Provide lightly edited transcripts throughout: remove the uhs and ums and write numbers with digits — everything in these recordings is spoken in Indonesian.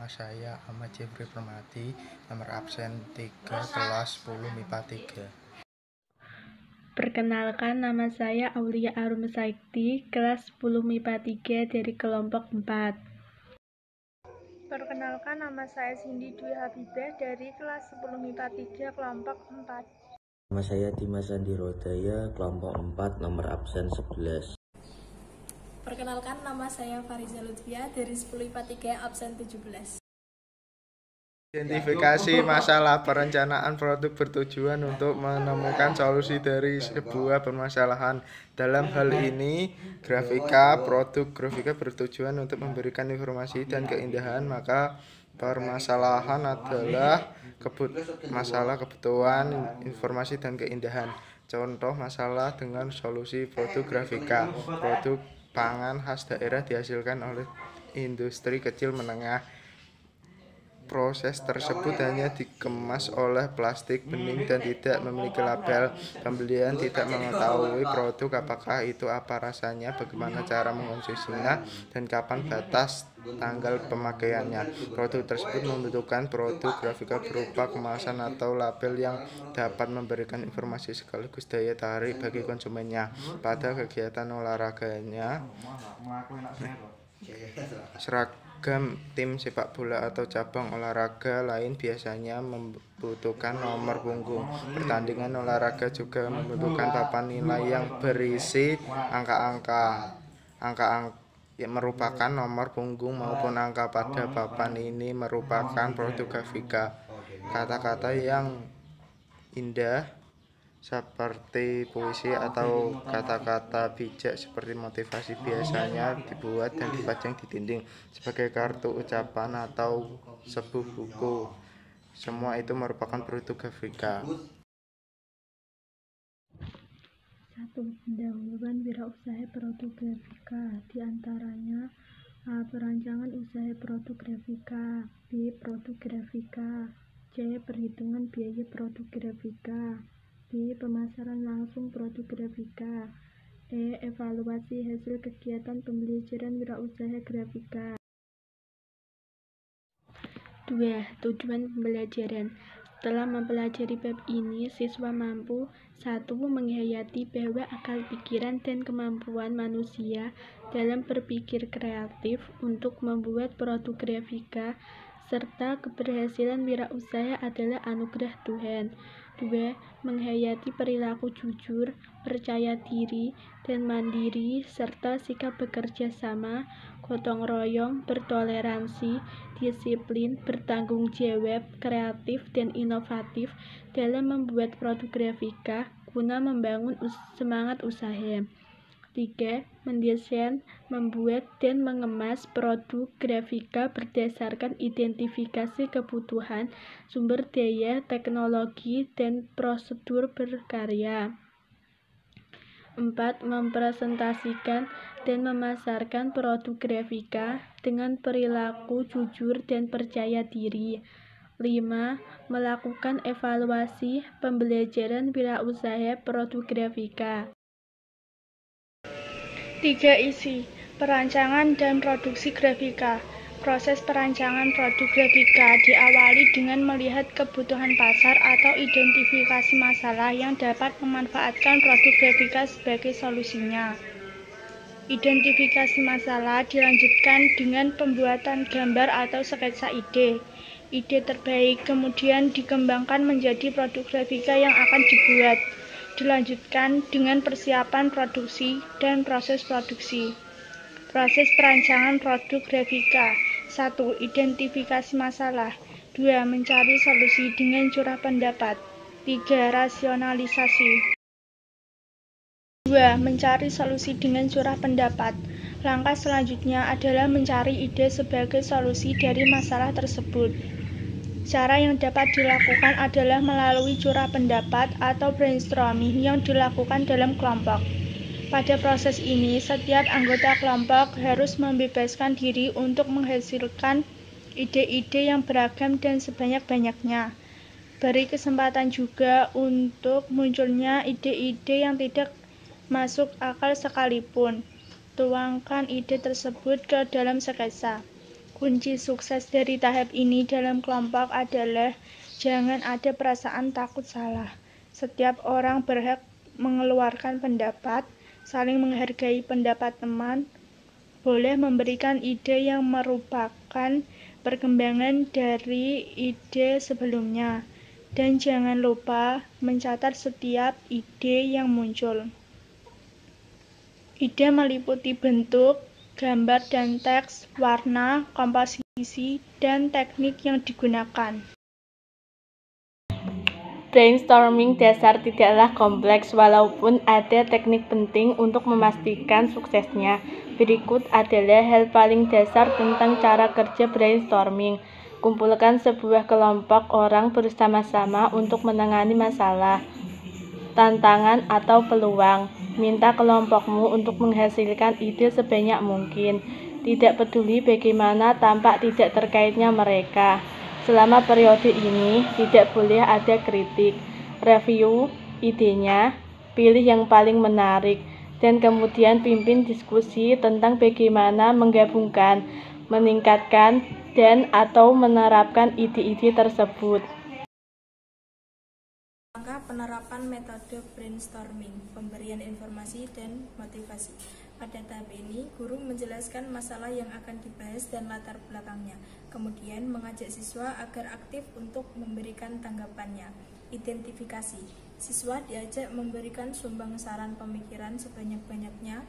Nama saya Ahmad Jeffrey Permati, nomor absen 3, kelas 10 MIPA 3. Perkenalkan, nama saya Aulia Arum Saikti, kelas 10 MIPA 3 dari kelompok 4. Perkenalkan, nama saya Cindy Dwi Habibah dari kelas 10 MIPA 3, kelompok 4. Nama saya Dimas Andi Rodaya, kelompok 4, nomor absen 11. Perkenalkan, nama saya Fariza Lutfia dari 10 IPA 3, absen 17. Identifikasi masalah perencanaan produk bertujuan untuk menemukan solusi dari sebuah permasalahan. Dalam hal ini, produk grafika bertujuan untuk memberikan informasi dan keindahan, maka permasalahan adalah masalah kebutuhan informasi dan keindahan. Contoh masalah dengan solusi produk grafika. Produk pangan khas daerah dihasilkan oleh industri kecil menengah. Proses tersebut hanya dikemas oleh plastik bening dan tidak memiliki label. Pembelian tidak mengetahui produk, apakah itu, apa rasanya, bagaimana cara mengkonsumsinya, dan kapan batas tanggal pemakaiannya. Produk tersebut membutuhkan produk grafika berupa kemasan atau label yang dapat memberikan informasi sekaligus daya tarik bagi konsumennya. Pada kegiatan olahraganya, seragam tim sepak bola atau cabang olahraga lain biasanya membutuhkan nomor punggung. Pertandingan olahraga juga membutuhkan papan nilai yang berisi angka-angka yang merupakan nomor punggung maupun angka pada papan ini merupakan produk grafika. Kata-kata yang indah seperti puisi atau kata-kata bijak seperti motivasi biasanya dibuat dan dipajang di dinding sebagai kartu ucapan atau sebuah buku. Semua itu merupakan produk grafika. 1. Pendahuluan wirausaha produk grafika, diantaranya A. Perancangan usaha produk grafika, B. Produk grafika, C. Perhitungan biaya produk grafika, D. Pemasaran langsung produk grafika, E. Evaluasi hasil kegiatan pembelajaran wirausaha grafika. 2. Tujuan pembelajaran. Setelah mempelajari bab ini, siswa mampu 1. Menghayati bahwa akal pikiran dan kemampuan manusia dalam berpikir kreatif untuk membuat produk grafika serta keberhasilan wirausaha adalah anugerah Tuhan. 2. Menghayati perilaku jujur, percaya diri, dan mandiri, serta sikap bekerja sama, gotong royong, bertoleransi, disiplin, bertanggung jawab, kreatif, dan inovatif dalam membuat produk grafika guna membangun semangat usaha. 3. Mendesain, membuat, dan mengemas produk grafika berdasarkan identifikasi kebutuhan, sumber daya, teknologi, dan prosedur berkarya. 4. Mempresentasikan dan memasarkan produk grafika dengan perilaku jujur dan percaya diri. 5. Melakukan evaluasi pembelajaran wirausaha produk grafika. 3. Isi, perancangan dan produksi grafika. Proses perancangan produk grafika diawali dengan melihat kebutuhan pasar atau identifikasi masalah yang dapat memanfaatkan produk grafika sebagai solusinya. Identifikasi masalah dilanjutkan dengan pembuatan gambar atau sketsa ide. Ide terbaik kemudian dikembangkan menjadi produk grafika yang akan dibuat. Dilanjutkan dengan persiapan produksi dan proses produksi. Proses perancangan produk grafika. 1. Identifikasi masalah. 2. Mencari solusi dengan curah pendapat. 3. Rasionalisasi. 2. Mencari solusi dengan curah pendapat. Langkah selanjutnya adalah mencari ide sebagai solusi dari masalah tersebut. Cara yang dapat dilakukan adalah melalui curah pendapat atau brainstorming yang dilakukan dalam kelompok. Pada proses ini, setiap anggota kelompok harus membebaskan diri untuk menghasilkan ide-ide yang beragam dan sebanyak-banyaknya. Beri kesempatan juga untuk munculnya ide-ide yang tidak masuk akal sekalipun. Tuangkan ide tersebut ke dalam sketsa. Kunci sukses dari tahap ini dalam kelompok adalah jangan ada perasaan takut salah. Setiap orang berhak mengeluarkan pendapat, saling menghargai pendapat teman, boleh memberikan ide yang merupakan perkembangan dari ide sebelumnya, dan jangan lupa mencatat setiap ide yang muncul. Ide meliputi bentuk, gambar dan teks, warna, komposisi, dan teknik yang digunakan. Brainstorming dasar tidaklah kompleks, walaupun ada teknik penting untuk memastikan suksesnya. Berikut adalah hal paling dasar tentang cara kerja brainstorming. Kumpulkan sebuah kelompok orang bersama-sama untuk menangani masalah, tantangan, atau peluang. Minta kelompokmu untuk menghasilkan ide sebanyak mungkin. Tidak peduli bagaimana tampak tidak terkaitnya mereka. Selama periode ini, tidak boleh ada kritik. Review idenya, pilih yang paling menarik, dan kemudian pimpin diskusi tentang bagaimana menggabungkan, meningkatkan, dan/atau menerapkan ide-ide tersebut. Langkah penerapan metode brainstorming, pemberian informasi dan motivasi. Pada tahap ini, guru menjelaskan masalah yang akan dibahas dan latar belakangnya, kemudian mengajak siswa agar aktif untuk memberikan tanggapannya. Identifikasi, siswa diajak memberikan sumbang saran pemikiran sebanyak-banyaknya.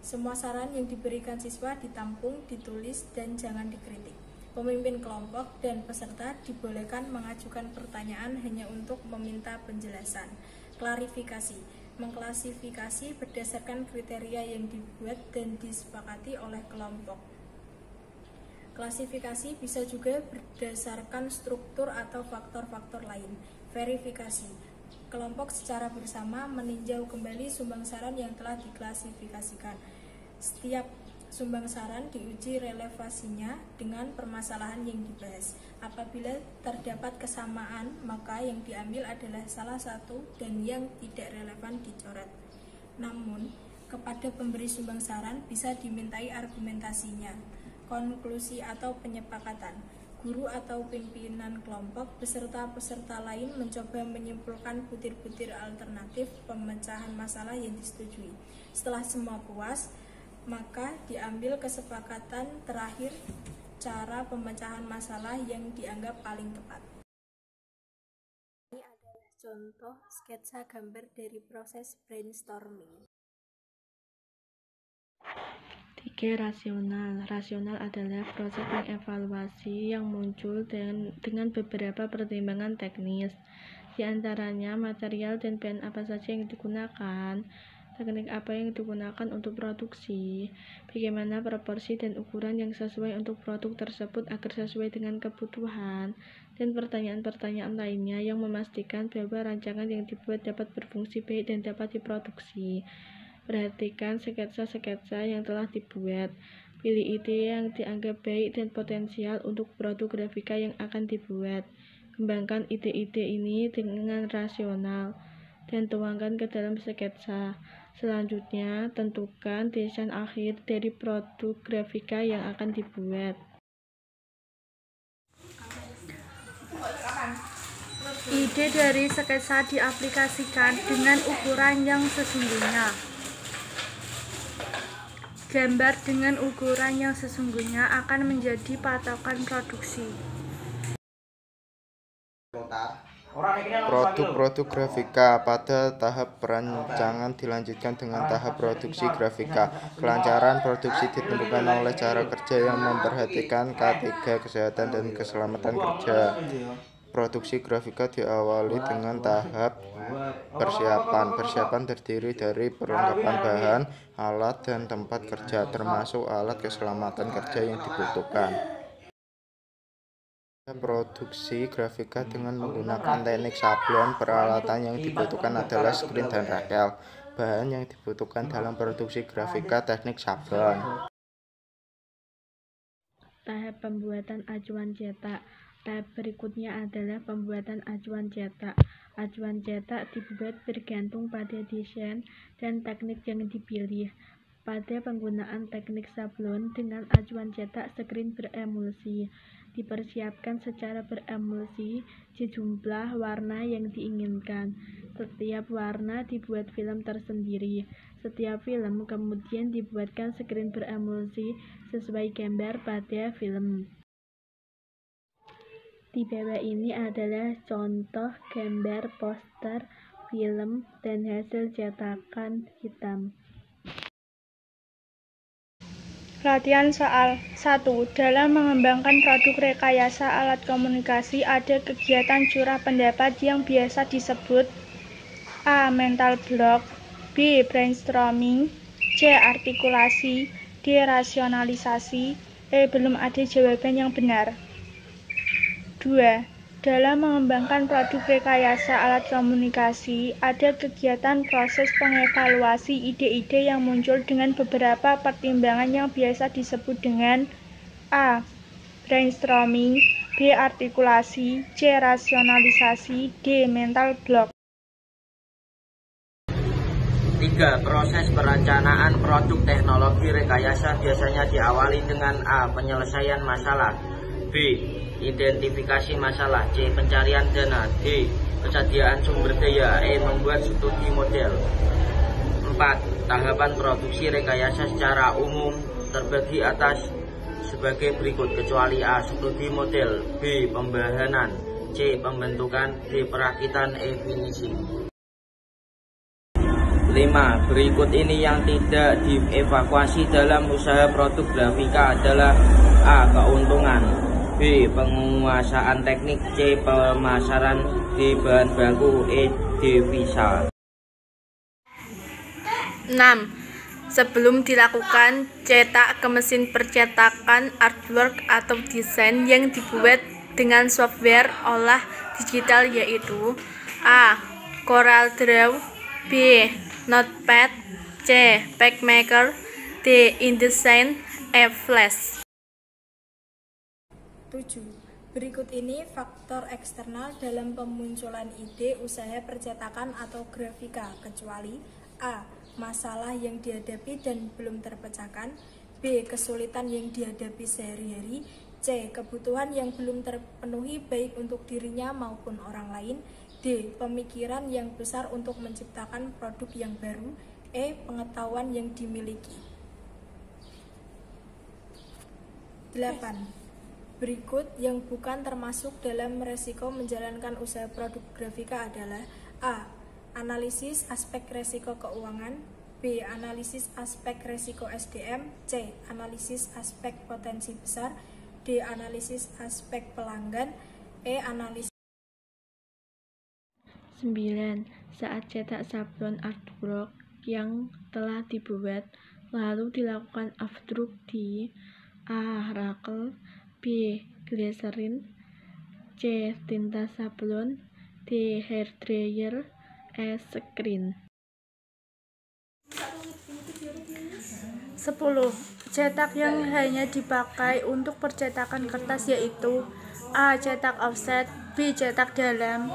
Semua saran yang diberikan siswa ditampung, ditulis, dan jangan dikritik. Pemimpin kelompok dan peserta dibolehkan mengajukan pertanyaan hanya untuk meminta penjelasan. Klarifikasi, mengklasifikasi berdasarkan kriteria yang dibuat dan disepakati oleh kelompok. Klasifikasi bisa juga berdasarkan struktur atau faktor-faktor lain. Verifikasi, kelompok secara bersama meninjau kembali sumbang saran yang telah diklasifikasikan. Setiap sumbang saran diuji relevansinya dengan permasalahan yang dibahas. Apabila terdapat kesamaan, maka yang diambil adalah salah satu dan yang tidak relevan dicoret. Namun, kepada pemberi sumbang saran bisa dimintai argumentasinya. Konklusi atau penyepakatan, guru atau pimpinan kelompok beserta peserta lain mencoba menyimpulkan butir-butir alternatif pemecahan masalah yang disetujui. Setelah semua puas, maka diambil kesepakatan terakhir cara pemecahan masalah yang dianggap paling tepat. Ini adalah contoh sketsa gambar dari proses brainstorming. 3. Rasional. Rasional adalah proses mengevaluasi yang muncul dengan beberapa pertimbangan teknis, di antaranya material dan bahan apa saja yang digunakan, teknik apa yang digunakan untuk produksi, bagaimana proporsi dan ukuran yang sesuai untuk produk tersebut agar sesuai dengan kebutuhan, dan pertanyaan-pertanyaan lainnya yang memastikan bahwa rancangan yang dibuat dapat berfungsi baik dan dapat diproduksi. Perhatikan sketsa-sketsa yang telah dibuat. Pilih ide yang dianggap baik dan potensial untuk produk grafika yang akan dibuat. Kembangkan ide-ide ini dengan rasional dan tuangkan ke dalam sketsa. Selanjutnya, tentukan desain akhir dari produk grafika yang akan dibuat. Ide dari sketsa diaplikasikan dengan ukuran yang sesungguhnya. Gambar dengan ukuran yang sesungguhnya akan menjadi patokan produksi. Produk-produk grafika pada tahap perancangan dilanjutkan dengan tahap produksi grafika. Kelancaran produksi ditentukan oleh cara kerja yang memperhatikan K3, kesehatan dan keselamatan kerja. Produksi grafika diawali dengan tahap persiapan. Persiapan terdiri dari perlengkapan bahan, alat, dan tempat kerja, termasuk alat keselamatan kerja yang dibutuhkan. Produksi grafika dengan menggunakan teknik sablon. Peralatan yang dibutuhkan adalah screen dan rakel. Bahan yang dibutuhkan dalam produksi grafika teknik sablon. Tahap pembuatan acuan cetak. Tahap berikutnya adalah pembuatan acuan cetak. Acuan cetak dibuat bergantung pada desain dan teknik yang dipilih. pada penggunaan teknik sablon dengan acuan cetak screen beremulsi. Dipersiapkan secara beremulsi sejumlah warna yang diinginkan. Setiap warna dibuat film tersendiri. Setiap film kemudian dibuatkan screen beremulsi sesuai gambar pada film. Di bawah ini adalah contoh gambar poster film dan hasil cetakan hitam. Latihan soal 1. Dalam mengembangkan produk rekayasa alat komunikasi ada kegiatan curah pendapat yang biasa disebut A. Mental block, B. Brainstorming, C. Artikulasi, D. Rasionalisasi, E. Belum ada jawaban yang benar. 2. Dalam mengembangkan produk rekayasa alat komunikasi, ada kegiatan proses pengevaluasi ide-ide yang muncul dengan beberapa pertimbangan yang biasa disebut dengan A. Brainstorming, B. Artikulasi, C. Rasionalisasi, D. Mental block. 3. Proses perencanaan produk teknologi rekayasa biasanya diawali dengan A. Penyelesaian masalah, B. Identifikasi masalah, C. Pencarian dana, D. Kesediaan sumber daya, E. Membuat studi model. 4. Tahapan produksi rekayasa secara umum terbagi atas sebagai berikut kecuali A. Studi model, B. Pembahanan, C. Pembentukan, D. Perakitan, E. finishing. 5. Berikut ini yang tidak dievakuasi dalam usaha produk grafika adalah A. Keuntungan, B. Penguasaan teknik, C. Pemasaran, D. Bahan baku, E. devisa. 6. Sebelum dilakukan cetak ke mesin percetakan, artwork atau desain yang dibuat dengan software olah digital yaitu A. CorelDRAW, B. Notepad, C. PageMaker, D. InDesign, E. Flash. 7. Berikut ini faktor eksternal dalam pemunculan ide usaha percetakan atau grafika kecuali A. Masalah yang dihadapi dan belum terpecahkan, B. Kesulitan yang dihadapi sehari-hari, C. Kebutuhan yang belum terpenuhi baik untuk dirinya maupun orang lain, D. Pemikiran yang besar untuk menciptakan produk yang baru, E. Pengetahuan yang dimiliki. 8. Berikut yang bukan termasuk dalam resiko menjalankan usaha produk grafika adalah A. Analisis aspek resiko keuangan, B. Analisis aspek resiko SDM, C. Analisis aspek potensi besar, D. Analisis aspek pelanggan, E. Analisis. 9. Saat cetak sablon artwork yang telah dibuat, lalu dilakukan afdruk di A. Rakel, B. Glycerin, C. Tinta sablon, D. hairdryer, E. screen. 10. Cetak yang hanya dipakai untuk percetakan kertas yaitu A. Cetak offset, B. Cetak dalam,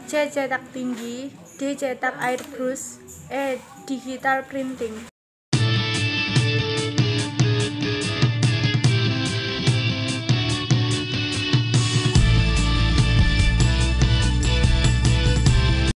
C. Cetak tinggi, D. Cetak airbrush, E. Digital printing.